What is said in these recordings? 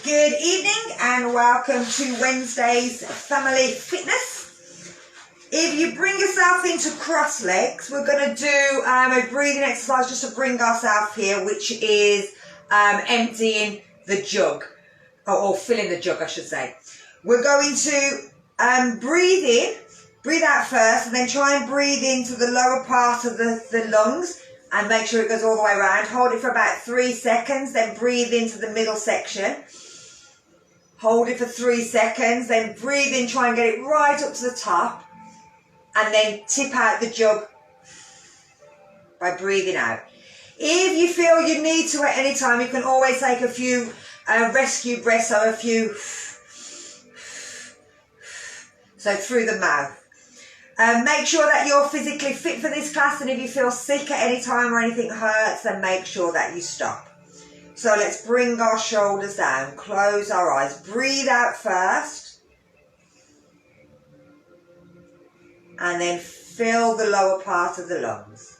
Good evening and welcome to Wednesday's Family Fitness. If you bring yourself into cross legs, we're going to do a breathing exercise just to bring ourselves here, which is emptying the jug, or filling the jug I should say. We're going to breathe in, breathe out first, and then try and breathe into the lower part of the lungs and make sure it goes all the way around. Hold it for about 3 seconds, then breathe into the middle section. Hold it for 3 seconds, then breathe in, try and get it right up to the top, and then tip out the jug by breathing out. If you feel you need to at any time, you can always take a few rescue breaths, so a few, so through the mouth. Make sure that you're physically fit for this class, and if you feel sick at any time or anything hurts, then make sure that you stop. So let's bring our shoulders down, close our eyes, breathe out first, and then fill the lower part of the lungs.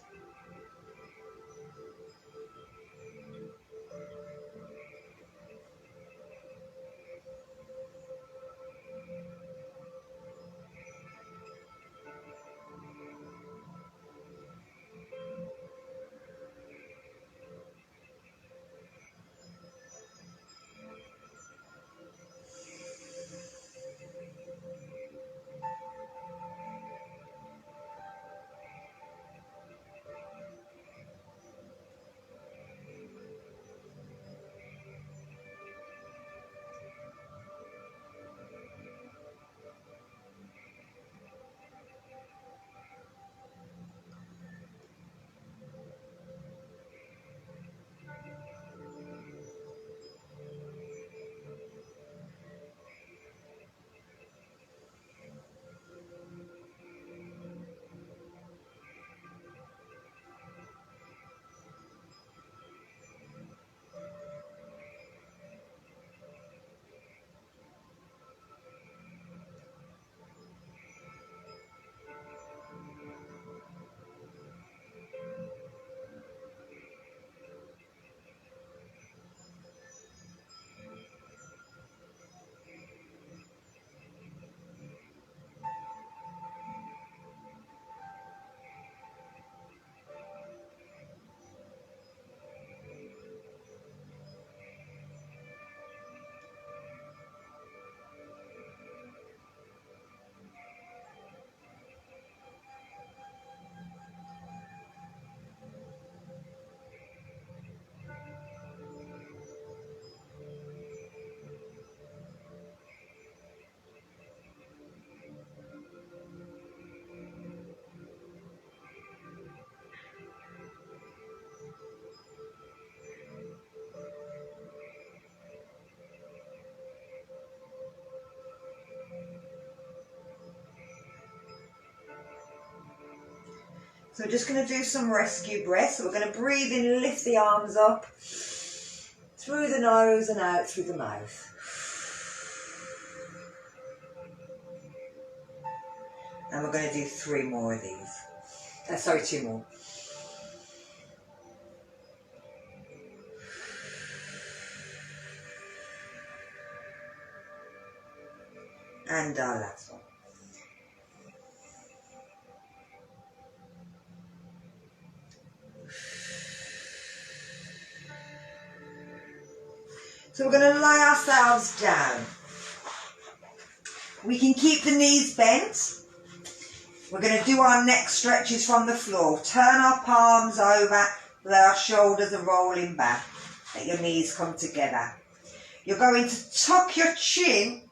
So we're just going to do some rescue breaths. So we're going to breathe in, lift the arms up, through the nose and out through the mouth. And we're going to do 3 more of these. 2 more. And our last one. So we're going to lie ourselves down. We can keep the knees bent. We're going to do our neck stretches from the floor. Turn our palms over, let our shoulders are rolling back. Let your knees come together. You're going to tuck your chin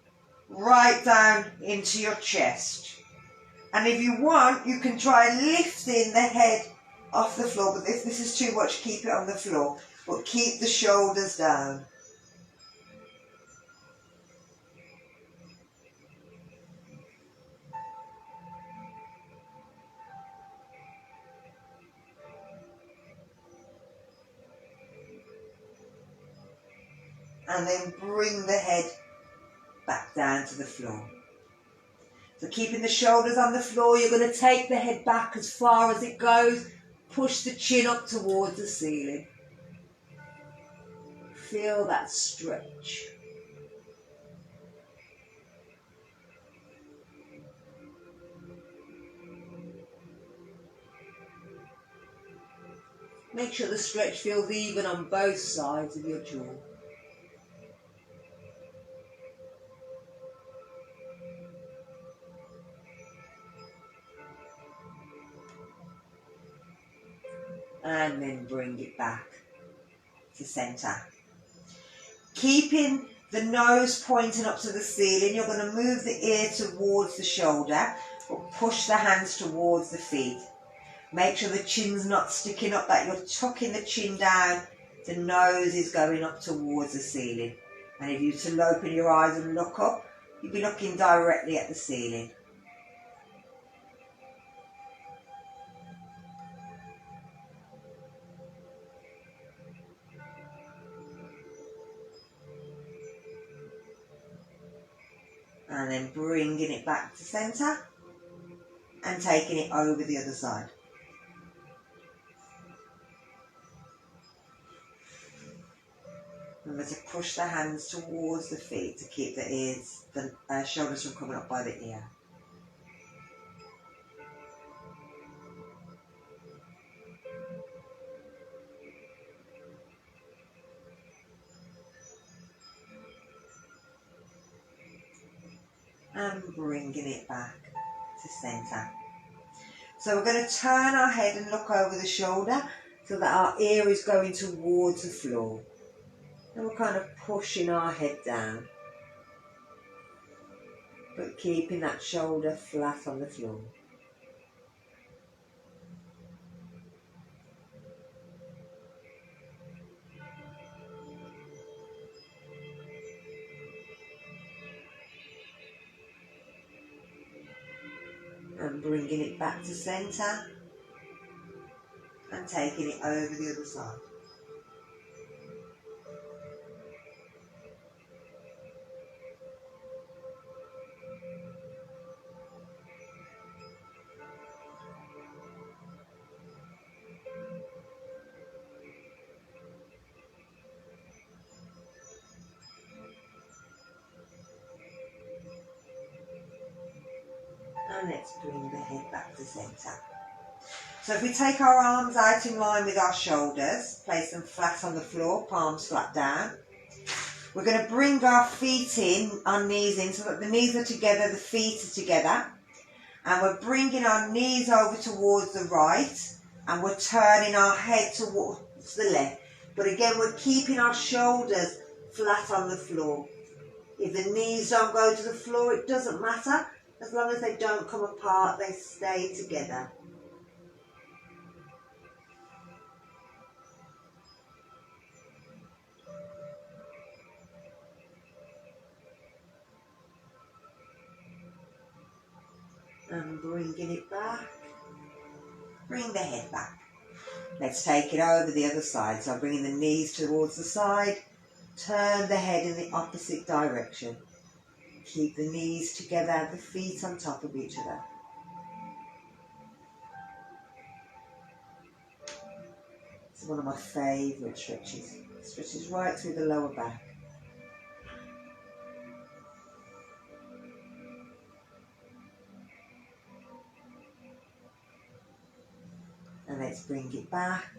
right down into your chest. And if you want, you can try lifting the head off the floor. But if this is too much, keep it on the floor. But keep the shoulders down. And then bring the head back down to the floor. So keeping the shoulders on the floor, you're going to take the head back as far as it goes. Push the chin up towards the ceiling. Feel that stretch. Make sure the stretch feels even on both sides of your jaw. And then bring it back to centre. Keeping the nose pointing up to the ceiling, you're going to move the ear towards the shoulder, but push the hands towards the feet. Make sure the chin's not sticking up, that you're tucking the chin down, the nose is going up towards the ceiling. And if you to open your eyes and look up, you'll be looking directly at the ceiling. And then bringing it back to centre and taking it over the other side. Remember to push the hands towards the feet to keep the shoulders from coming up by the ear. And bringing it back to centre. So we're going to turn our head and look over the shoulder so that our ear is going towards the floor. And we're kind of pushing our head down, but keeping that shoulder flat on the floor. And bringing it back to centre and taking it over the other side. And let's bring the head back to centre. So if we take our arms out in line with our shoulders, place them flat on the floor, palms flat down. We're going to bring our feet in, our knees in, so that the knees are together, the feet are together. And we're bringing our knees over towards the right, and we're turning our head towards the left. But again, we're keeping our shoulders flat on the floor. If the knees don't go to the floor, it doesn't matter. As long as they don't come apart, they stay together. And bringing it back. Bring the head back. Let's take it over the other side. So I'm bringing the knees towards the side. Turn the head in the opposite direction. Keep the knees together, the feet on top of each other. It's one of my favourite stretches. Stretches right through the lower back. And let's bring it back.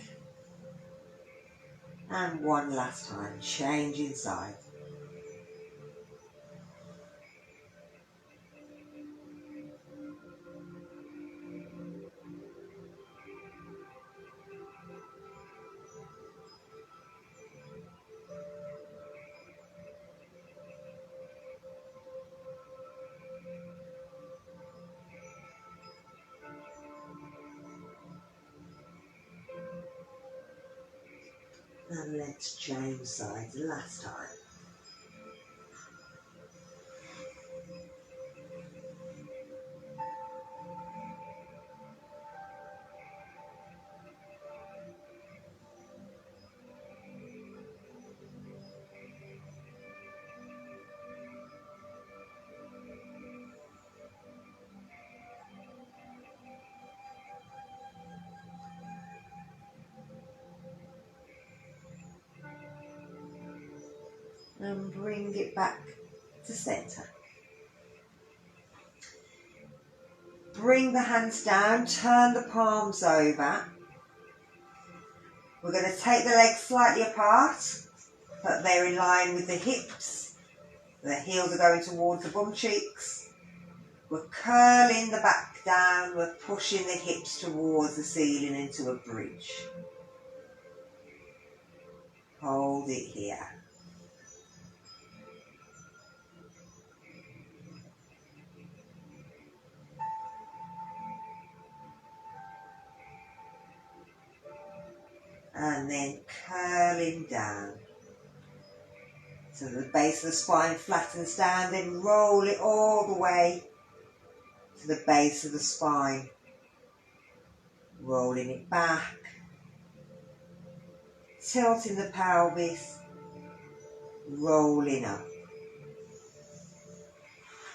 And one last time, changing side. And let's change sides last time. And bring it back to centre. Bring the hands down, turn the palms over. We're going to take the legs slightly apart, but they're in line with the hips. The heels are going towards the bum cheeks. We're curling the back down, we're pushing the hips towards the ceiling into a bridge. Hold it here. And then curling down. So the base of the spine flattens down, then roll it all the way to the base of the spine. Rolling it back. Tilting the pelvis. Rolling up.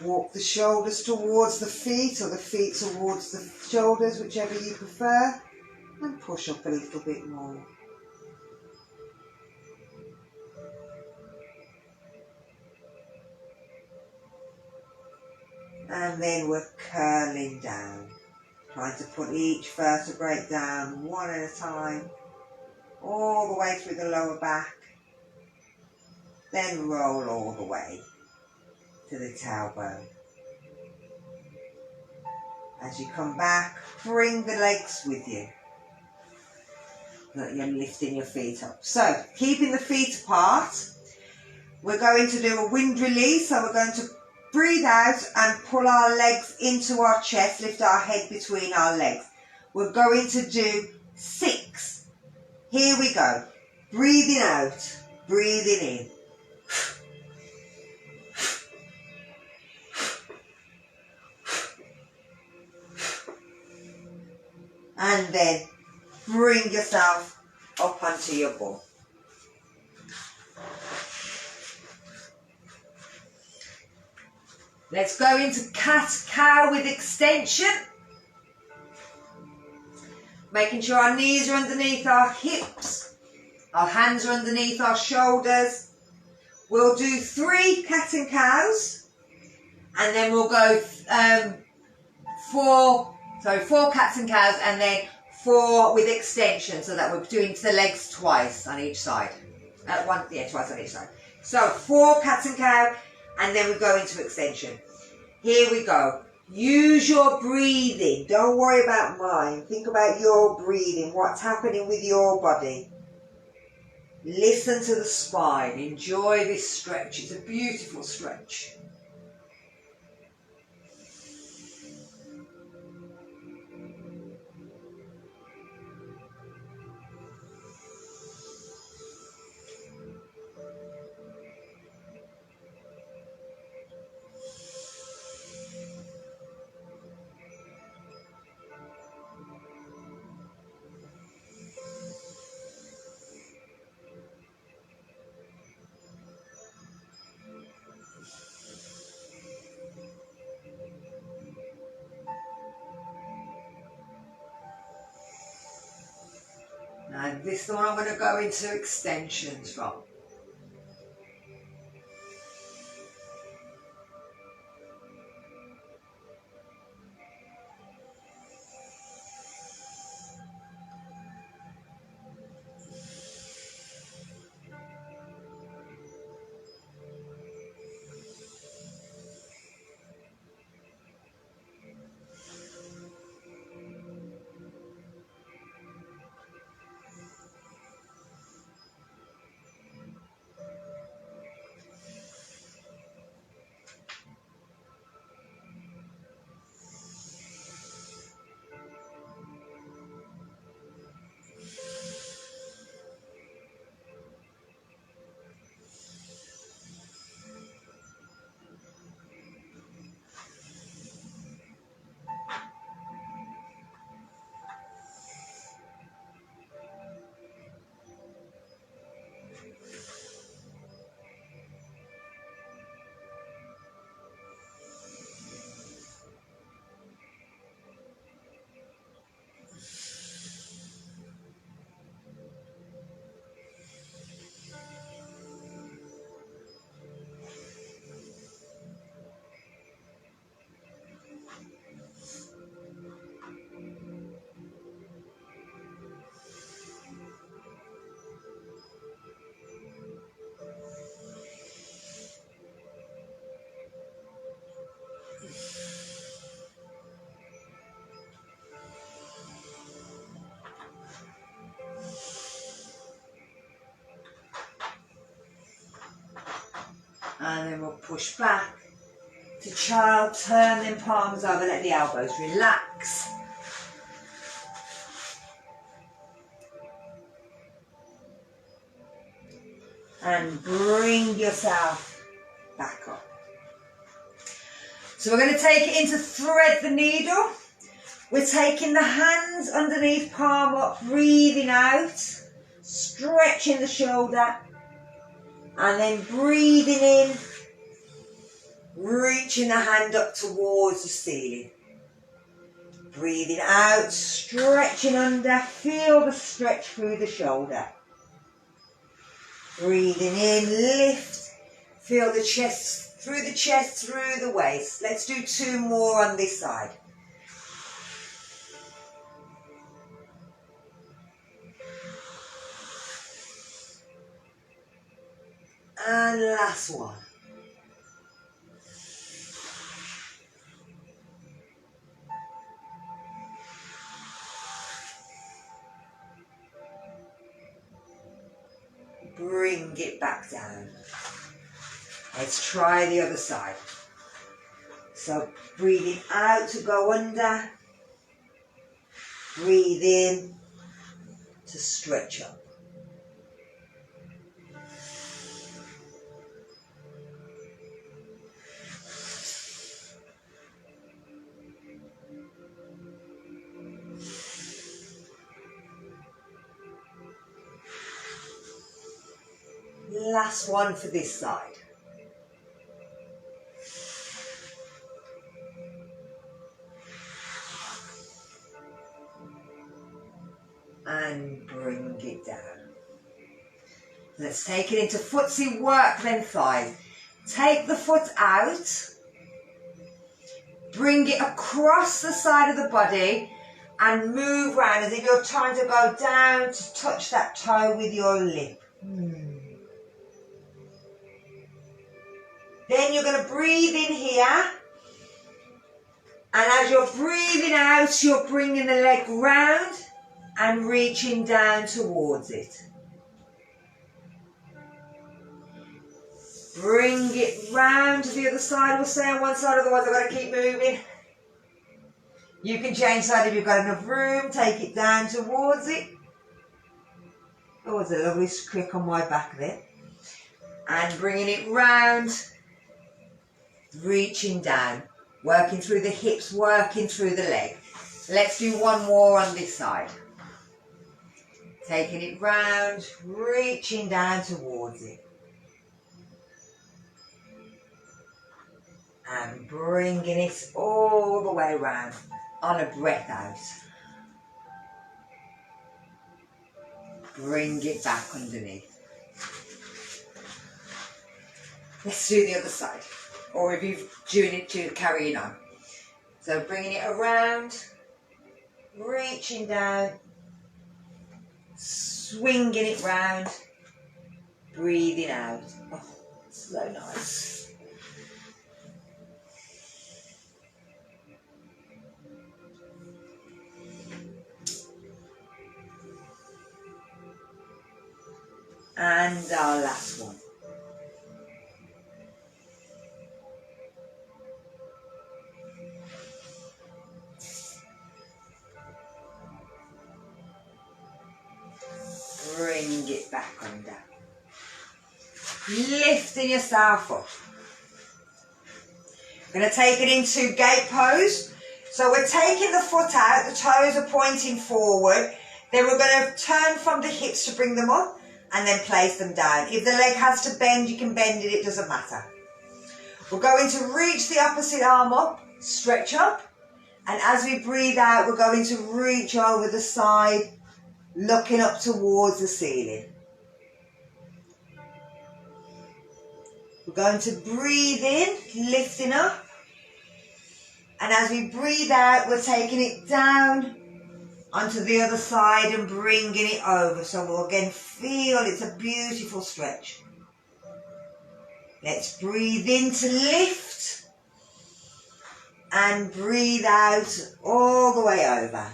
Walk the shoulders towards the feet or the feet towards the shoulders, whichever you prefer. And push up a little bit more. And then we're curling down, trying to put each vertebrae down one at a time, all the way through the lower back, then roll all the way to the tailbone. As you come back, bring the legs with you, that you're lifting your feet up. So, keeping the feet apart, we're going to do a wind release, so we're going to breathe out and pull our legs into our chest, lift our head between our legs. We're going to do 6. Here we go. Breathing out, breathing in. And then bring yourself up onto your bum. Let's go into cat-cow with extension. Making sure our knees are underneath our hips. Our hands are underneath our shoulders. We'll do 3 cat and cows. And then we'll go 4 cats and cows and then 4 with extension. So that we're doing the legs twice on each side. Twice on each side. So 4 cat and cow. And then we go into extension. Here we go. Use your breathing. Don't worry about mine. Think about your breathing. What's happening with your body. Listen to the spine. Enjoy this stretch. It's a beautiful stretch. Now this one I'm going to go into extensions from. And then we'll push back to child, turn them palms over, let the elbows relax. And bring yourself back up. So we're going to take it into thread the needle. We're taking the hands underneath, palm up, breathing out, stretching the shoulder, and then breathing in, reaching the hand up towards the ceiling. Breathing out, stretching under, feel the stretch through the shoulder. Breathing in, lift, feel the chest, through the waist. Let's do 2 more on this side. And last one. Bring it back down. Let's try the other side. So breathing out to go under. Breathe in to stretch up. Last one for this side. And bring it down. Let's take it into footsie, work then thighs. Take the foot out. Bring it across the side of the body and move round as if you're trying to go down to touch that toe with your lip. Then you're going to breathe in here. And as you're breathing out, you're bringing the leg round and reaching down towards it. Bring it round to the other side. We'll stay on one side, otherwise I've got to keep moving. You can change side if you've got enough room. Take it down towards it. Oh, there's a lovely crick on my back there. And bringing it round. Reaching down. Working through the hips, working through the leg. Let's do 1 more on this side. Taking it round, reaching down towards it. And bringing it all the way round on a breath out. Bring it back underneath. Let's do the other side. Or if you're doing it to carrying on. So bringing it around, reaching down, swinging it round, breathing out. Oh, so nice. And our last one. Bring it back under. Lifting yourself up. We're going to take it into gate pose. So we're taking the foot out, the toes are pointing forward. Then we're going to turn from the hips to bring them up and then place them down. If the leg has to bend, you can bend it, it doesn't matter. We're going to reach the opposite arm up, stretch up. And as we breathe out, we're going to reach over the side, looking up towards the ceiling. We're going to breathe in, lifting up. And as we breathe out, we're taking it down onto the other side and bringing it over. So we'll again feel it's a beautiful stretch. Let's breathe in to lift. And breathe out all the way over.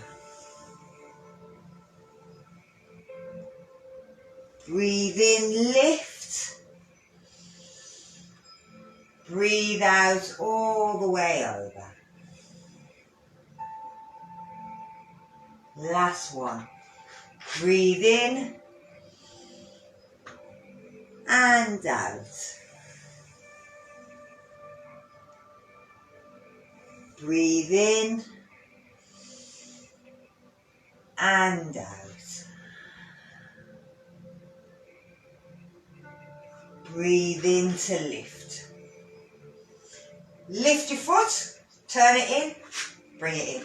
Breathe in, lift. Breathe out all the way over. Last one. Breathe in and out. Breathe in and out. Breathe in to lift. Lift your foot, turn it in, bring it in.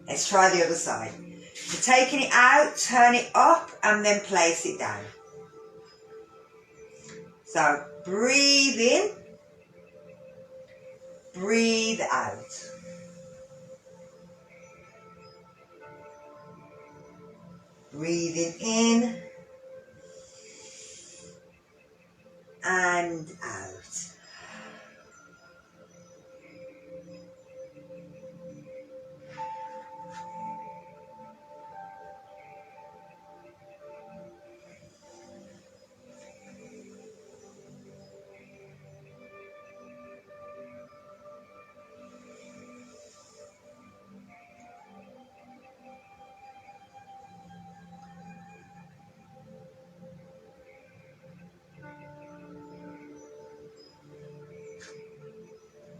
Let's try the other side. So taking it out, turn it up and then place it down. So breathe in, breathe out. Breathing in and out.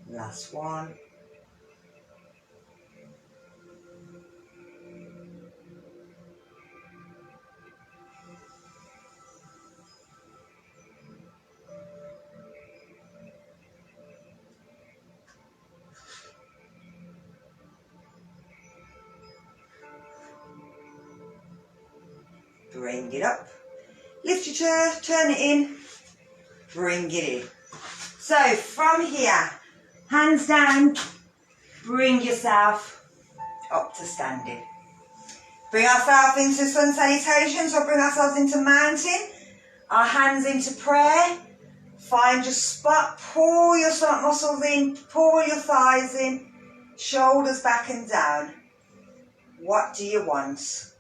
Last one. Bring it up. Lift your chair, turn it in, bring it in. So from here, hands down, bring yourself up to standing. Bring ourselves into sun salutation, so bring ourselves into mountain, our hands into prayer. Find your spot, pull your stomach muscles in, pull your thighs in, shoulders back and down. What do you want?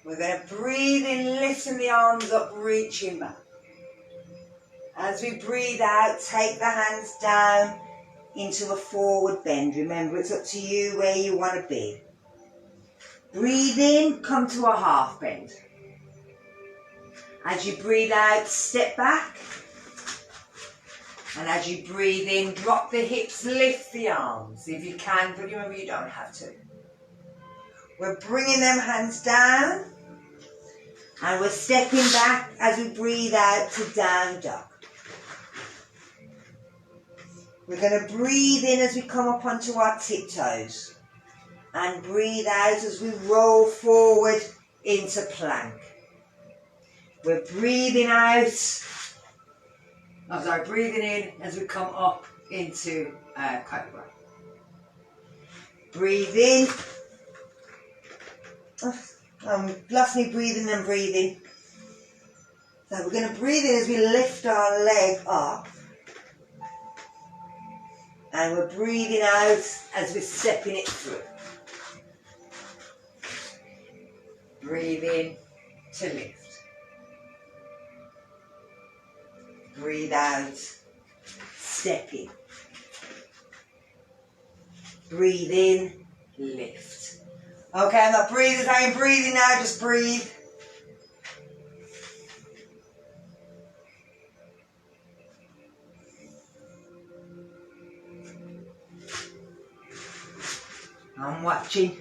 We're going to breathe in, lifting the arms up, reaching back. As we breathe out, take the hands down into a forward bend. Remember, it's up to you where you want to be. Breathe in, come to a half bend. As you breathe out, step back. And as you breathe in, drop the hips, lift the arms if you can, but remember you don't have to. We're bringing them hands down. And we're stepping back as we breathe out to down dog. We're going to breathe in as we come up onto our tiptoes. And breathe out as we roll forward into plank. We're breathing out. Breathing in as we come up into cobra. Breathe in. Lastly, breathing and breathing. So we're going to breathe in as we lift our leg up. And we're breathing out as we're stepping it through. Breathe in to lift. Breathe out, step in. Breathe in, lift. Okay, I'm not breathing, I am breathing now, just breathe. I'm watching.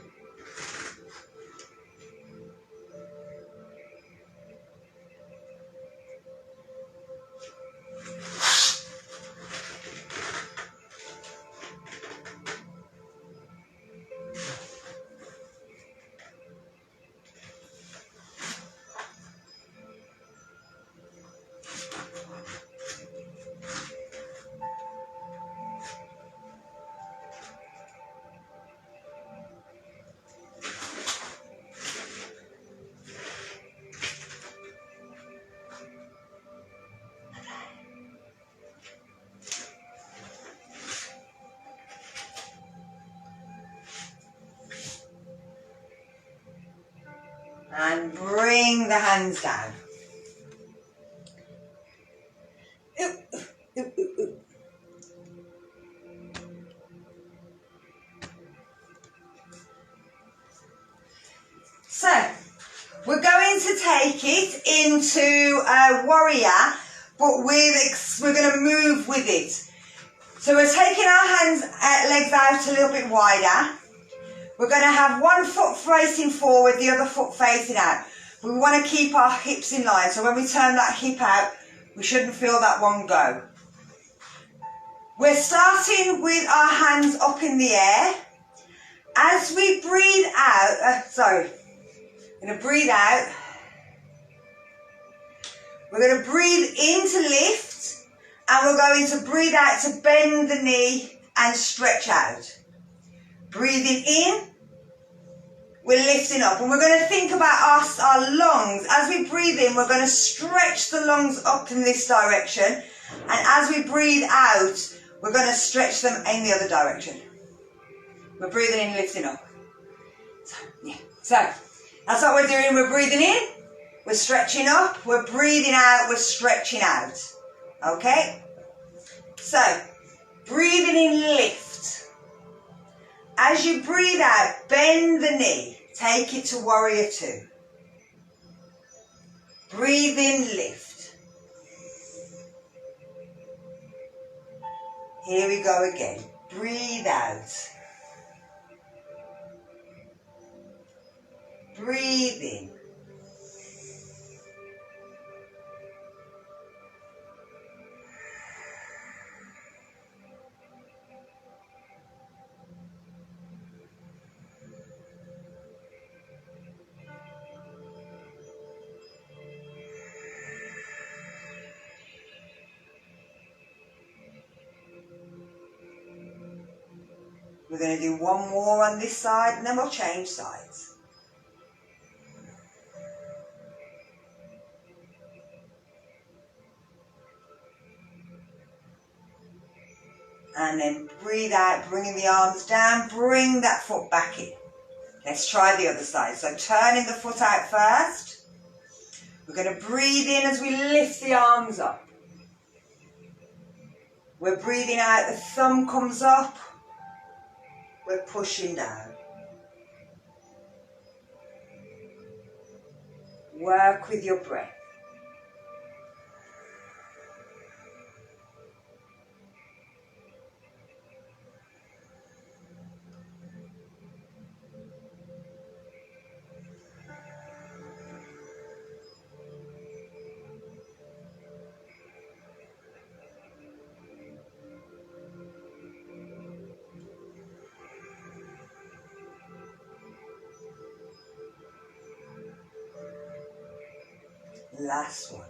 And bring the hands down. Ooh, ooh, ooh, ooh, ooh. So, we're going to take it into a warrior, but we're going to move with it. So we're taking our legs out a little bit wider. We're going to have one foot facing forward, the other foot facing out. But we want to keep our hips in line. So when we turn that hip out, we shouldn't feel that one go. We're starting with our hands up in the air. As we breathe out, I'm going to breathe out. We're going to breathe in to lift, and we're going to breathe out to bend the knee and stretch out. Breathing in, we're lifting up, and we're going to think about our lungs. As we breathe in, we're going to stretch the lungs up in this direction, and as we breathe out, we're going to stretch them in the other direction. We're breathing in, lifting up. So that's what we're doing. We're breathing in, we're stretching up, we're breathing out, we're stretching out. Okay? So, breathing in, lift. As you breathe out, bend the knee. Take it to warrior two. Breathe in, lift. Here we go again. Breathe out. Breathe in. We're going to do one more on this side and then we'll change sides. And then breathe out, bringing the arms down, bring that foot back in. Let's try the other side. So turning the foot out first. We're going to breathe in as we lift the arms up. We're breathing out, the thumb comes up. We're pushing down. Work with your breath. Last one.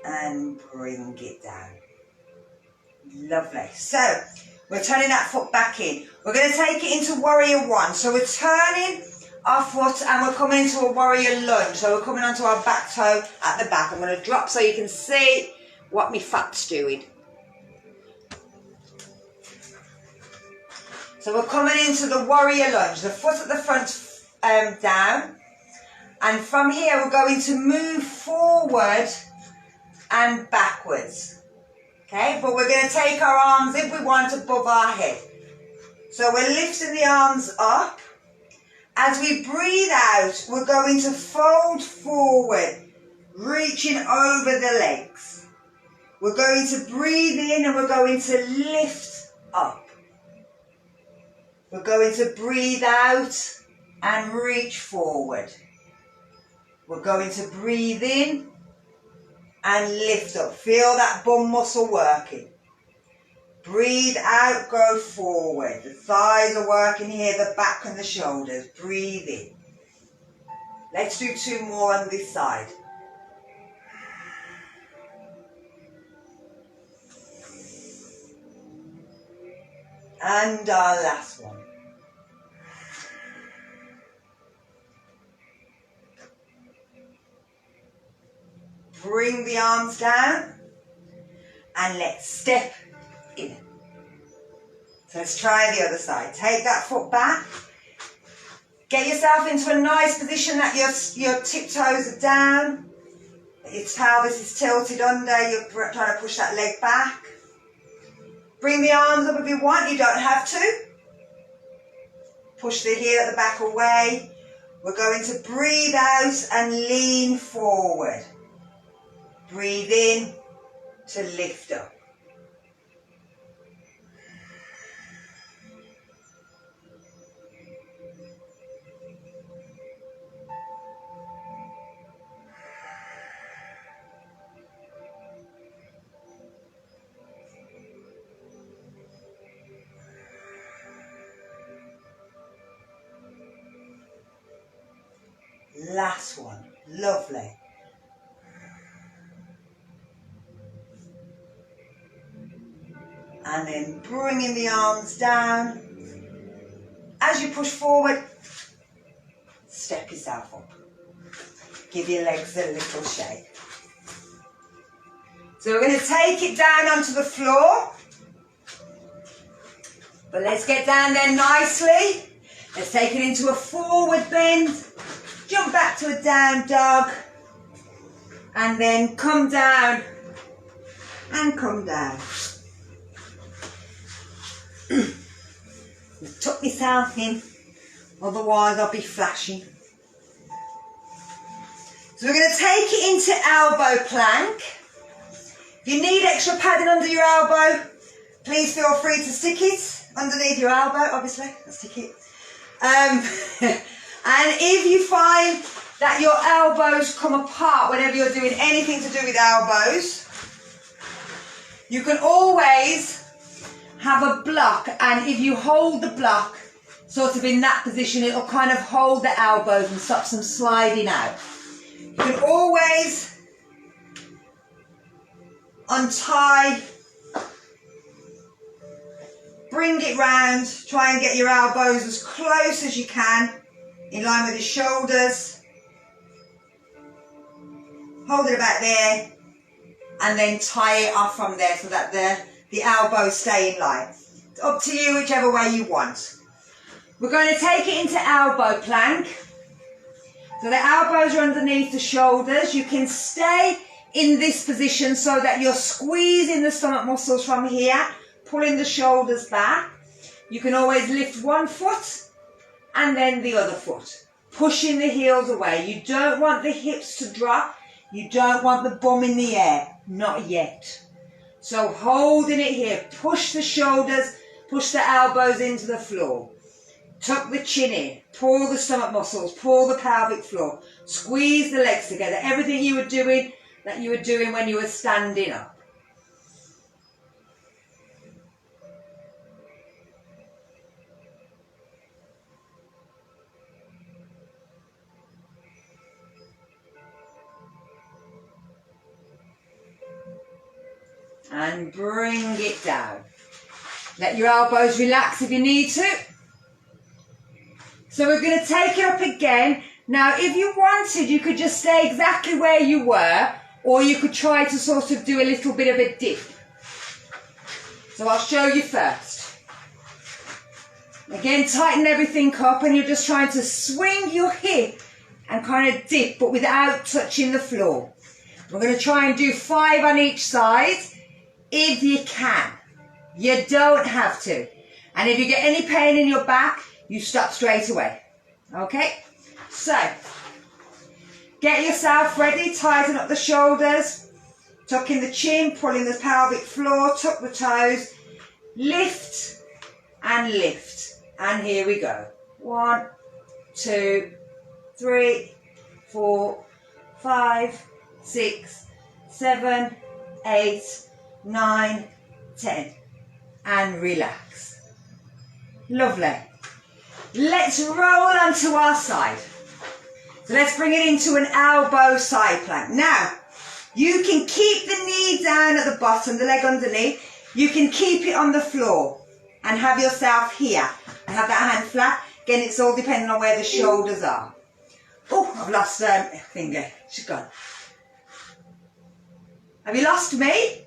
And bring it down. Lovely. So, we're turning that foot back in. We're going to take it into warrior one. So we're turning our foot and we're coming into a warrior lunge. So we're coming onto our back toe at the back. I'm going to drop so you can see what my fat's doing. So we're coming into the warrior lunge, the foot at the front down, and from here we're going to move forward and backwards, okay? But we're going to take our arms, if we want, above our head. So we're lifting the arms up. As we breathe out, we're going to fold forward, reaching over the legs. We're going to breathe in and we're going to lift up. We're going to breathe out and reach forward. We're going to breathe in and lift up. Feel that bum muscle working. Breathe out, go forward. The thighs are working here, the back and the shoulders. Breathe in. Let's do two more on this side. And our last one. Bring the arms down and let's step in. So let's try the other side. Take that foot back. Get yourself into a nice position that your tiptoes are down. Your pelvis is tilted under. You're trying to push that leg back. Bring the arms up if you want. You don't have to. Push the heel at the back away. We're going to breathe out and lean forward. Breathe in to lift up. Last one. Lovely. And then bringing the arms down. As you push forward, step yourself up. Give your legs a little shake. So we're going to take it down onto the floor. But let's get down there nicely. Let's take it into a forward bend. Jump back to a down dog. And then come down. And come down. Tuck yourself in. Otherwise I'll be flashing. So we're going to take it into elbow plank. If you need extra padding under your elbow, please feel free to stick it underneath your elbow, obviously. Let's stick it. And if you find that your elbows come apart whenever you're doing anything to do with elbows, you can always have a block, and if you hold the block sort of in that position, it'll kind of hold the elbows and stop them sliding out. You can always untie, bring it round, try and get your elbows as close as you can in line with your shoulders. Hold it about there and then tie it off from there so that the elbows stay in line. It's up to you, whichever way you want. We're going to take it into elbow plank. So the elbows are underneath the shoulders. You can stay in this position so that you're squeezing the stomach muscles from here, pulling the shoulders back. You can always lift one foot and then the other foot, pushing the heels away. You don't want the hips to drop. You don't want the bum in the air. Not yet. So holding it here, push the shoulders, push the elbows into the floor. Tuck the chin in, pull the stomach muscles, pull the pelvic floor, squeeze the legs together. Everything you were doing that you were doing when you were standing up. And bring it down. Let your elbows relax if you need to. So we're going to take it up again. Now, if you wanted, you could just stay exactly where you were, or you could try to sort of do a little bit of a dip. So I'll show you first. Again, tighten everything up, and you're just trying to swing your hip and kind of dip, but without touching the floor. We're going to try and do 5 on each side, if you can. You don't have to. And if you get any pain in your back, you stop straight away. Okay? So, get yourself ready, tighten up the shoulders, tuck in the chin, pulling the pelvic floor, tuck the toes, lift and lift. And here we go. 1, 2, 3, 4, 5, 6, 7, 8, 9, 10. And relax. Lovely. Let's roll onto our side. So let's bring it into an elbow side plank. Now, you can keep the knee down at the bottom, the leg underneath. You can keep it on the floor and have yourself here. And have that hand flat. Again, it's all depending on where the shoulders are. Oh, I've lost a finger. She's gone. Have you lost me?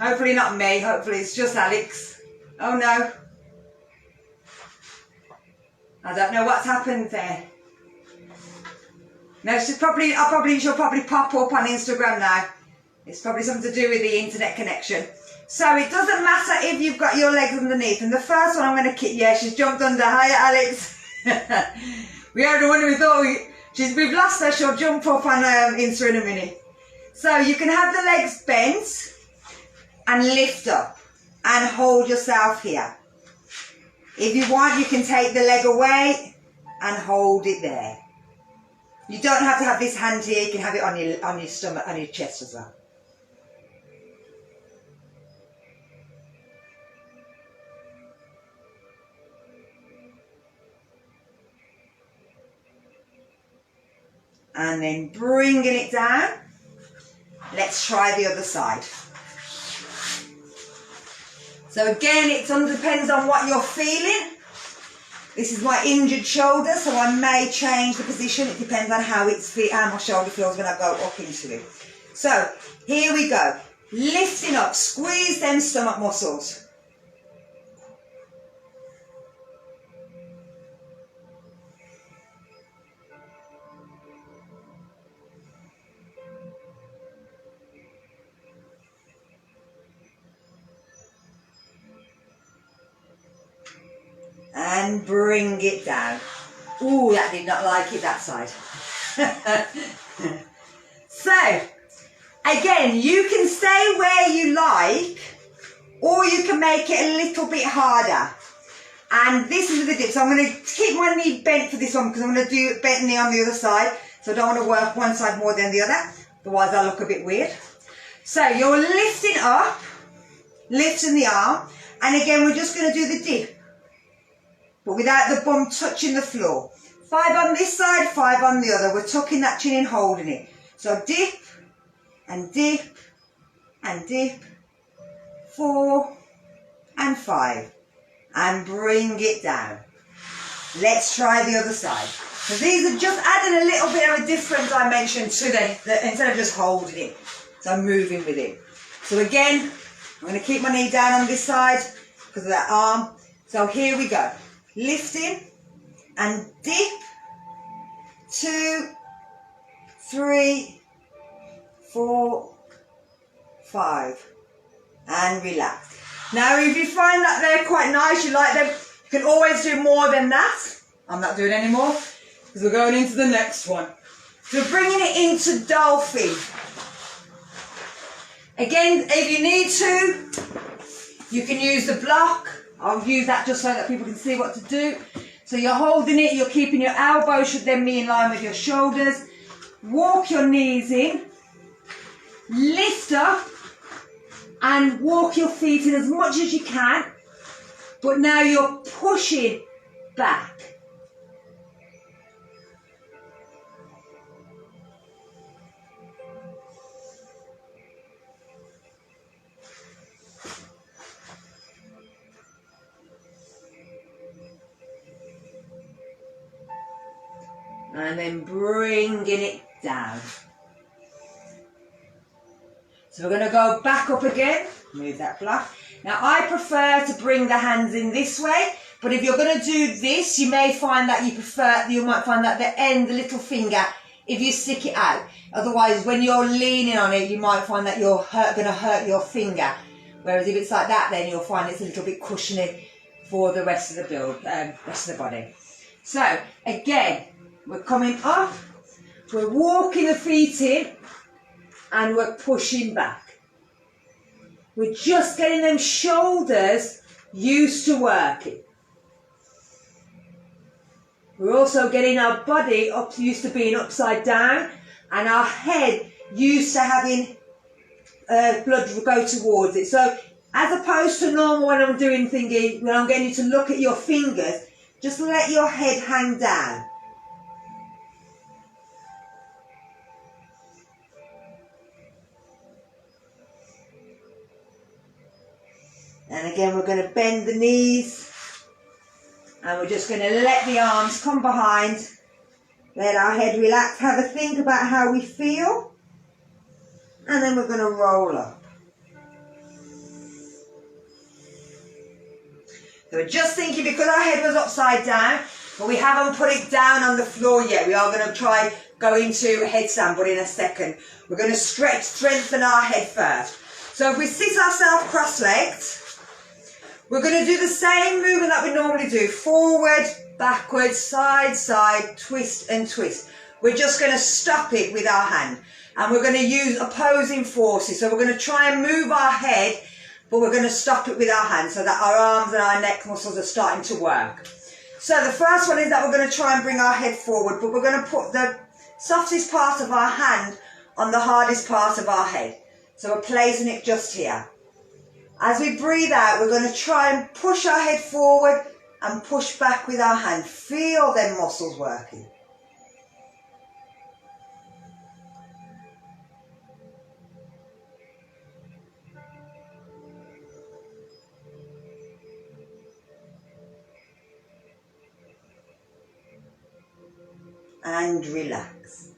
Hopefully not me, hopefully it's just Alex. Oh no. I don't know what's happened there. No, she'll probably pop up on Instagram now. It's probably something to do with the internet connection. So it doesn't matter if you've got your legs underneath. And the first one I'm going to kick, yeah, she's jumped under. Hiya, Alex. We had one we thought we've lost her. She'll jump up on Insta in a minute. So you can have the legs bent and lift up and hold yourself here. If you want, you can take the leg away and hold it there. You don't have to have this hand here. You can have it on your stomach, on your chest as well. And then bringing it down. Let's try the other side. So again, it depends on what you're feeling. This is my injured shoulder, so I may change the position. It depends on how my shoulder feels when I go up into it. So here we go. Lifting up, squeeze them stomach muscles. And bring it down. Ooh, that did not like it, that side. So, again, you can stay where you like, or you can make it a little bit harder. And this is the dip. So I'm going to keep my knee bent for this one, because I'm going to do bent knee on the other side. So I don't want to work one side more than the other. Otherwise I'll look a bit weird. So you're lifting up, lifting the arm. And again, we're just going to do the dip, but without the bum touching the floor. 5 on this side, 5 on the other. We're tucking that chin in, holding it. So dip, and dip, and dip. 4, and 5. And bring it down. Let's try the other side. So these are just adding a little bit of a different dimension to instead of just holding it. So I'm moving with it. So again, I'm going to keep my knee down on this side because of that arm. So here we go. Lifting and dip. 2, 3, 4, 5. And relax. Now if you find that they're quite nice, you like them, you can always do more than that. I'm not doing any more because we're going into the next one. So bringing it into dolphin. Again, if you need to, you can use the block. I'll use that just so that people can see what to do. So you're holding it, you're keeping your elbows should then be in line with your shoulders. Walk your knees in. Lift up and walk your feet in as much as you can. But now you're pushing back. And then bringing it down. So we're going to go back up again. Move that block. Now I prefer to bring the hands in this way, but if you're going to do this, you may find that you might find that the end, the little finger, if you stick it out. Otherwise, when you're leaning on it, you might find that you're going to hurt your finger. Whereas if it's like that, then you'll find it's a little bit cushiony for the rest of the build, rest of the body. So again, we're coming up, we're walking the feet in, and we're pushing back. We're just getting them shoulders used to working. We're also getting our body used to being upside down, and our head used to having blood go towards it. So as opposed to normal when I'm doing thingy, when I'm getting you to look at your fingers, just let your head hang down. And again, we're going to bend the knees, and we're just going to let the arms come behind, let our head relax, have a think about how we feel, and then we're going to roll up. So we're just thinking, because our head was upside down, but we haven't put it down on the floor yet. We are going to try go into headstand, but in a second. We're going to strengthen our head first. So if we sit ourselves cross-legged, we're going to do the same movement that we normally do. Forward, backwards, side, side, twist and twist. We're just going to stop it with our hand. And we're going to use opposing forces. So we're going to try and move our head, but we're going to stop it with our hands so that our arms and our neck muscles are starting to work. So the first one is that we're going to try and bring our head forward, but we're going to put the softest part of our hand on the hardest part of our head. So we're placing it just here. As we breathe out, we're going to try and push our head forward and push back with our hand. Feel them muscles working. And relax.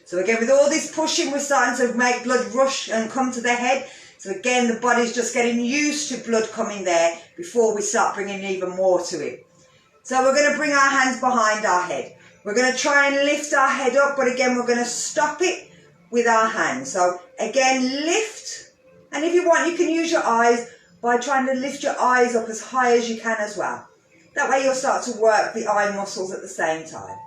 So again, with all this pushing, we're starting to make blood rush and come to the head. So again, the body's just getting used to blood coming there before we start bringing even more to it. So we're going to bring our hands behind our head. We're going to try and lift our head up, but again, we're going to stop it with our hands. So again, lift. And if you want, you can use your eyes by trying to lift your eyes up as high as you can as well. That way you'll start to work the eye muscles at the same time.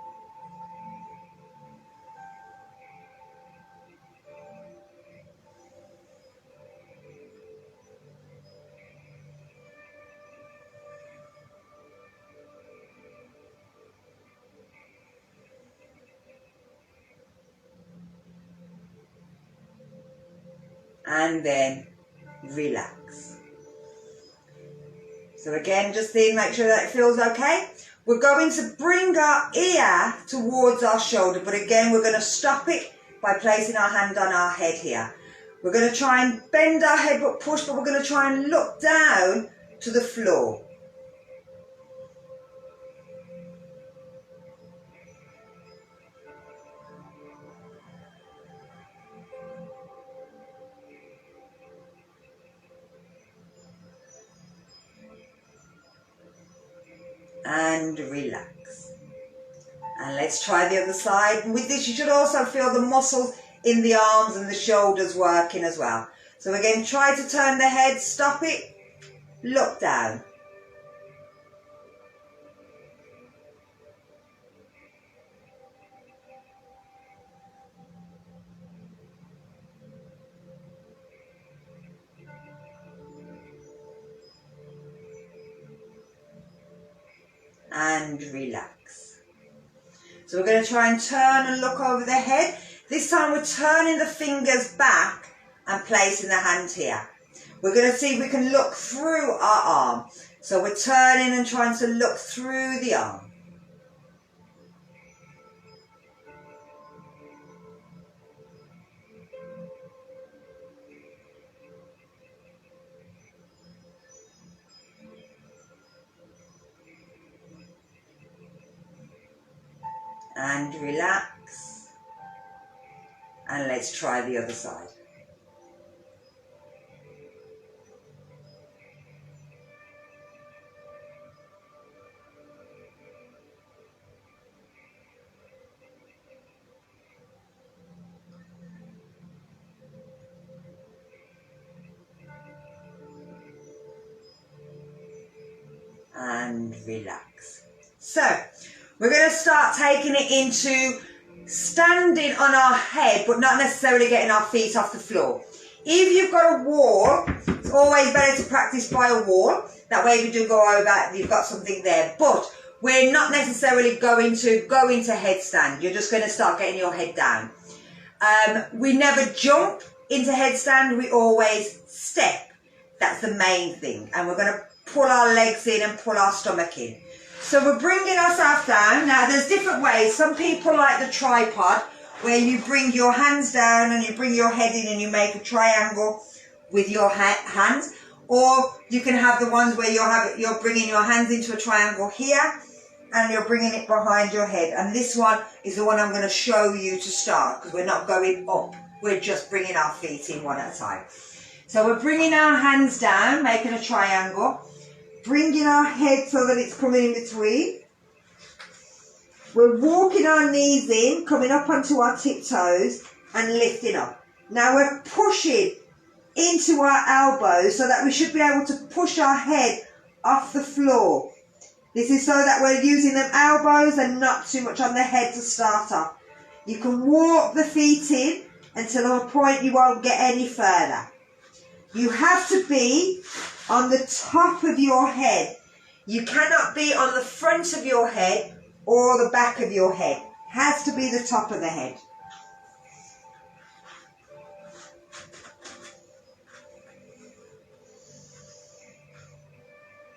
And then relax. So again, just make sure that it feels okay. We're going to bring our ear towards our shoulder, but again, we're going to stop it by placing our hand on our head here. We're going to try and bend our head but push, but we're going to try and look down to the floor. And relax. And let's try the other side. And with this, you should also feel the muscles in the arms and the shoulders working as well. So again, try to turn the head, stop it, look down. And relax. So we're going to try and turn and look over the head. This time we're turning the fingers back and placing the hand here. We're going to see if we can look through our arm. So we're turning and trying to look through the arm. And relax. And let's try the other side. And relax. So, we're going to start taking it into standing on our head, but not necessarily getting our feet off the floor. If you've got a wall, it's always better to practice by a wall. That way if you do go over, you've got something there. But we're not necessarily going to go into headstand. You're just going to start getting your head down. We never jump into headstand. We always step. That's the main thing. And we're going to pull our legs in and pull our stomach in. So we're bringing ourselves down. Now there's different ways. Some people like the tripod, where you bring your hands down and you bring your head in and you make a triangle with your hands. Or you can have the ones where you're bringing your hands into a triangle here and you're bringing it behind your head. And this one is the one I'm going to show you to start, because we're not going up. We're just bringing our feet in one at a time. So we're bringing our hands down, making a triangle. bringing our head so that it's coming in between. We're walking our knees in, coming up onto our tiptoes and lifting up. Now we're pushing into our elbows so that we should be able to push our head off the floor. This is so that we're using them elbows and not too much on the head to start off. You can walk the feet in until a point you won't get any further. You have to be on the top of your head. You cannot be on the front of your head or the back of your head. Has to be the top of the head.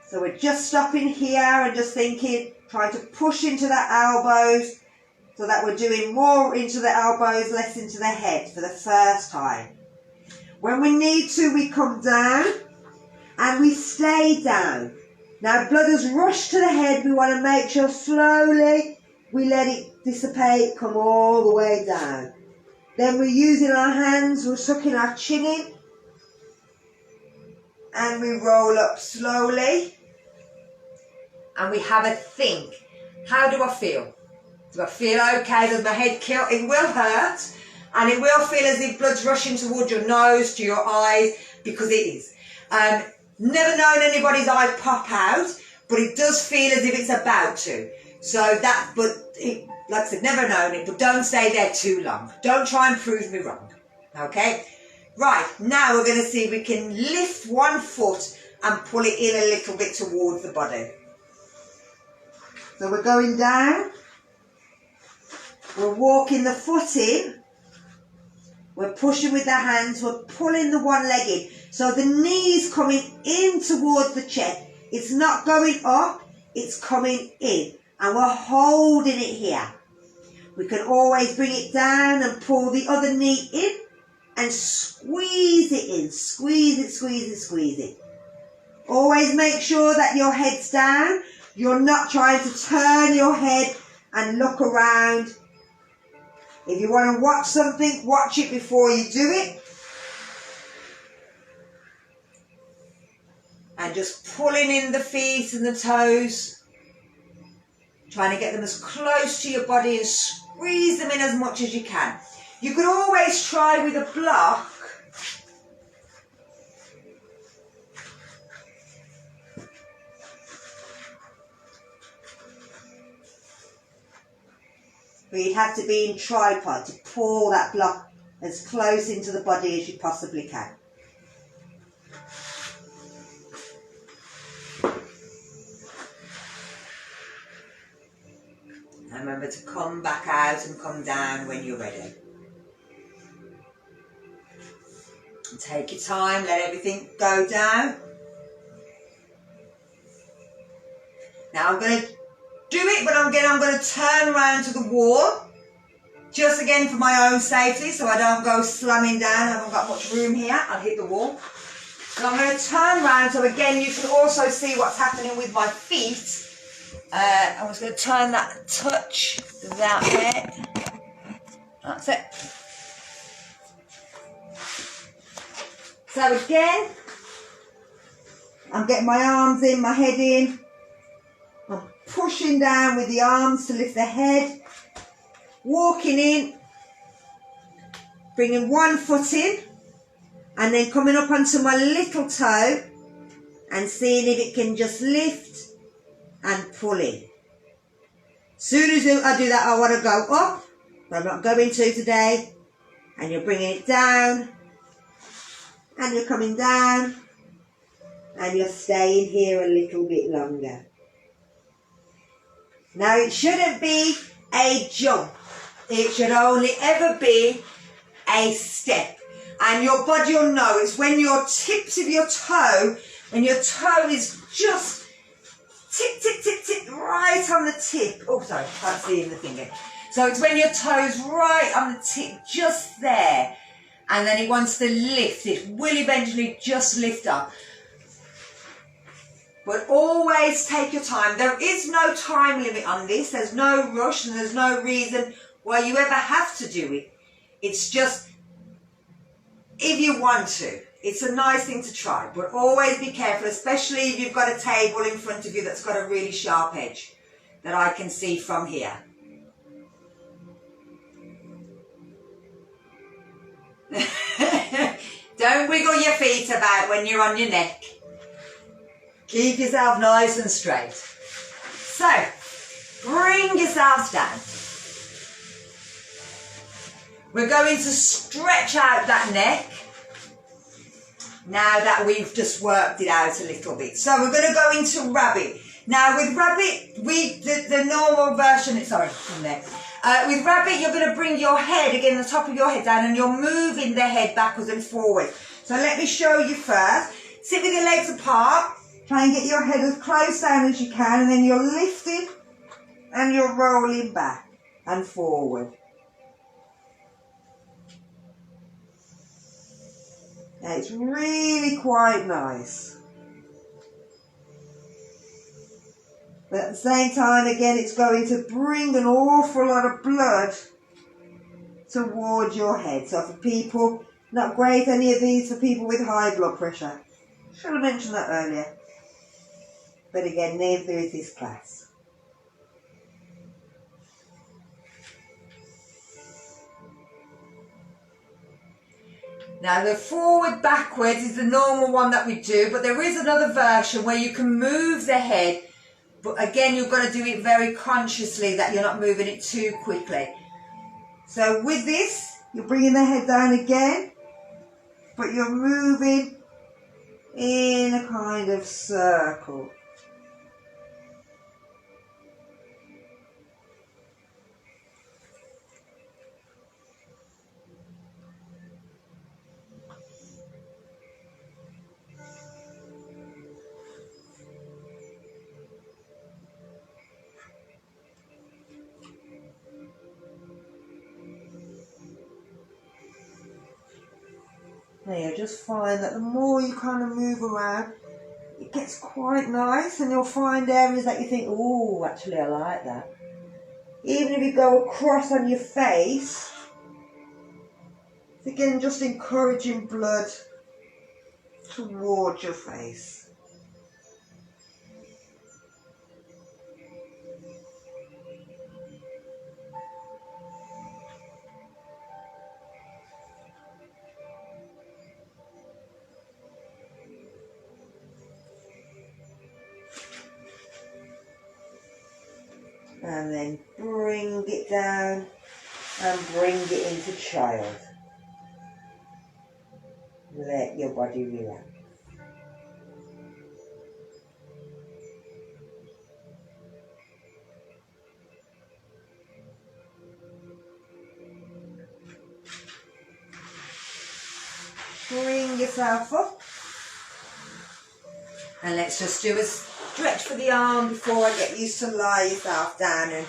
So we're just stopping here and just thinking, trying to push into the elbows so that we're doing more into the elbows, less into the head for the first time. When we need to, we come down and we stay down. Now blood has rushed to the head. We want to make sure slowly we let it dissipate, come all the way down. Then we're using our hands, we're sucking our chin in and we roll up slowly. And we have a think. How do I feel? Do I feel okay? Does my head kill? It will hurt. And it will feel as if blood's rushing towards your nose, to your eyes, because it is. Never known anybody's eye pop out, but it does feel as if it's about to. So that, like I said, never known it, but don't stay there too long. Don't try and prove me wrong. Okay? Right, now we're going to see if we can lift one foot and pull it in a little bit towards the body. So we're going down, we're walking the foot in, we're pushing with the hands, we're pulling the one leg in. So the knee's coming in towards the chest. It's not going up, it's coming in. And we're holding it here. We can always bring it down and pull the other knee in and squeeze it in. Squeeze it, squeeze it, squeeze it. Always make sure that your head's down. You're not trying to turn your head and look around. If you want to watch something, watch it before you do it. And just pulling in the feet and the toes. Trying to get them as close to your body and squeeze them in as much as you can. You could always try with a block. But you'd have to be in tripod to pull that block as close into the body as you possibly can. And remember to come back out and come down when you're ready. And take your time, let everything go down. Now I'm going to do it, but I'm going to turn around to the wall, just again for my own safety, so I don't go slamming down. I haven't got much room here. I'll hit the wall. And I'm going to turn around, so again you can also see what's happening with my feet. I'm just going to turn that touch that way. That's it. So again, I'm getting my arms in, my head in. I'm pushing down with the arms to lift the head, walking in, bringing one foot in, and then coming up onto my little toe and seeing if it can just lift and pull in. Soon as I do that, I want to go up, but I'm not going to today. And you're bringing it down, and you're coming down, and you're staying here a little bit longer. Now it shouldn't be a jump. It should only ever be a step. And your body will know. It's when your tips of your toe, when your toe is just tip, tip, tip, tip, right on the tip. Oh, sorry, can't see in the finger. So it's when your toe's right on the tip, just there. And then it wants to lift. It will eventually just lift up. But always take your time. There is no time limit on this. There's no rush and there's no reason why you ever have to do it. It's just if you want to. It's a nice thing to try, but always be careful, especially if you've got a table in front of you that's got a really sharp edge that I can see from here. Don't wiggle your feet about when you're on your neck. Keep yourself nice and straight. So, bring yourselves down. We're going to stretch out that neck now that we've just worked it out a little bit. So we're going to go into rabbit. Now with rabbit, the normal version, sorry, from there. With rabbit, you're going to bring your head, again, the top of your head down, and you're moving the head backwards and forwards. So let me show you first. Sit with your legs apart. Try and get your head as close down as you can, and then you're lifting and you're rolling back and forward. Now it's really quite nice. But at the same time, again, it's going to bring an awful lot of blood towards your head. So for people, not great, any of these for people with high blood pressure. Should have mentioned that earlier. But again, neither is this class. Now the forward backwards is the normal one that we do, but there is another version where you can move the head, but again you've got to do it very consciously that you're not moving it too quickly. So with this, you're bringing the head down again, but you're moving in a kind of circle. Now you'll just find that the more you kind of move around, it gets quite nice, and you'll find areas that you think, oh, actually I like that. Even if you go across on your face, it's again just encouraging blood towards your face. And then bring it down and bring it into child. Let your body relax. Bring yourself up. And let's just do a stretch for the arm before I get used to lie yourself down and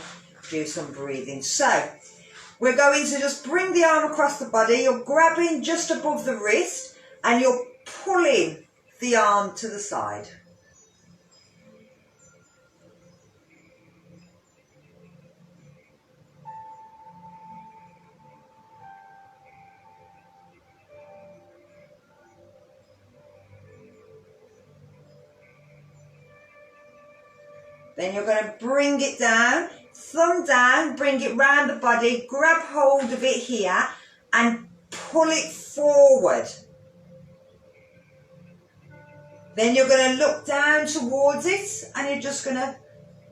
do some breathing. So, we're going to just bring the arm across the body. You're grabbing just above the wrist and you're pulling the arm to the side. Then you're going to bring it down, thumb down, bring it round the body, grab hold of it here and pull it forward. Then you're going to look down towards it and you're just going to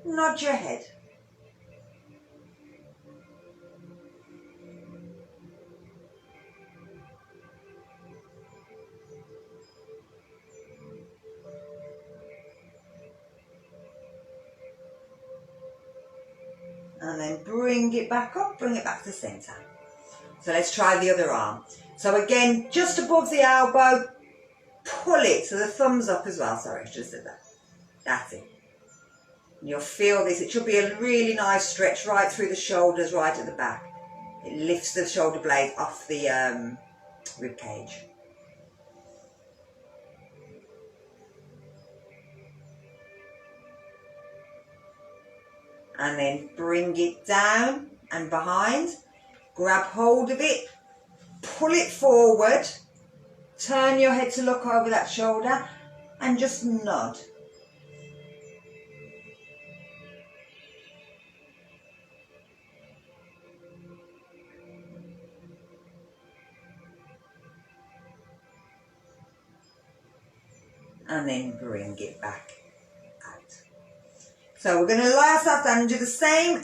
nod your head. And then bring it back up, bring it back to centre. So let's try the other arm. So again, just above the elbow, pull it. So the thumb's up as well. Sorry, I just did that. That's it. And you'll feel this. It should be a really nice stretch right through the shoulders, right at the back. It lifts the shoulder blade off the rib cage. And then bring it down and behind, grab hold of it, pull it forward turn your head to look over that shoulder and just nod. And then bring it back out. So we're going to lie ourselves down and do the same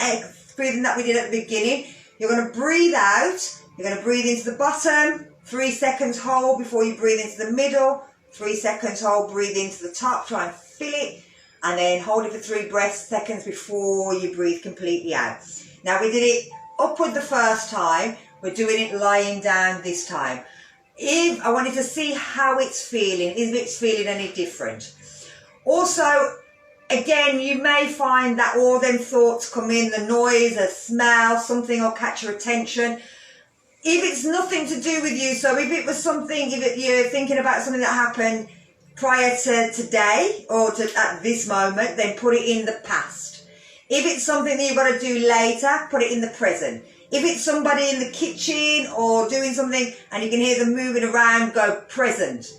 breathing that we did at the beginning. You're going to breathe out. You're going to breathe into the bottom. 3 seconds hold before you breathe into the middle. 3 seconds hold, breathe into the top. Try and fill it. And then hold it for 3 seconds before you breathe completely out. Now we did it upward the first time. We're doing it lying down this time. If I wanted to see how it's feeling, if it's feeling any different. Also, again, you may find that all them thoughts come in, the noise, a smell, something will catch your attention. If it's nothing to do with you, so if it was something, if you're thinking about something that happened prior to today or to at this moment, then put it in the past. If it's something that you've got to do later, put it in the present. If it's somebody in the kitchen or doing something and you can hear them moving around, go present.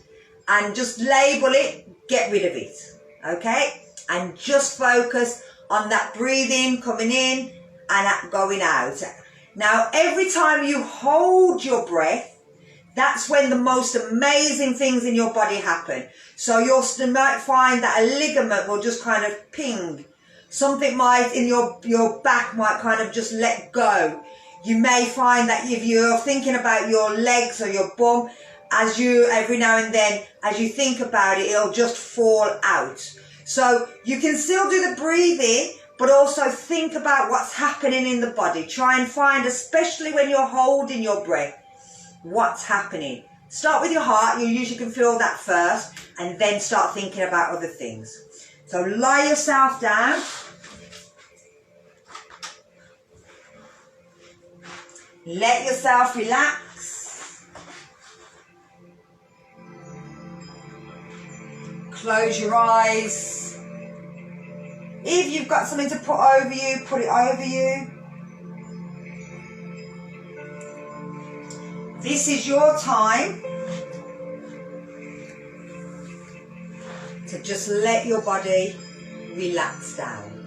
And just label it, get rid of it. Okay? And just focus on that breathing, coming in and that going out. Now, every time you hold your breath, that's when the most amazing things in your body happen. So you might find that a ligament will just kind of ping. Something might in your back might kind of just let go. You may find that if you're thinking about your legs or your bum, every now and then, as you think about it, it'll just fall out. So you can still do the breathing, but also think about what's happening in the body. Try and find, especially when you're holding your breath, what's happening. Start with your heart. You usually can feel that first, and then start thinking about other things. So lie yourself down. Let yourself relax. Close your eyes. If you've got something to put over you, put it over you. This is your time to just let your body relax down.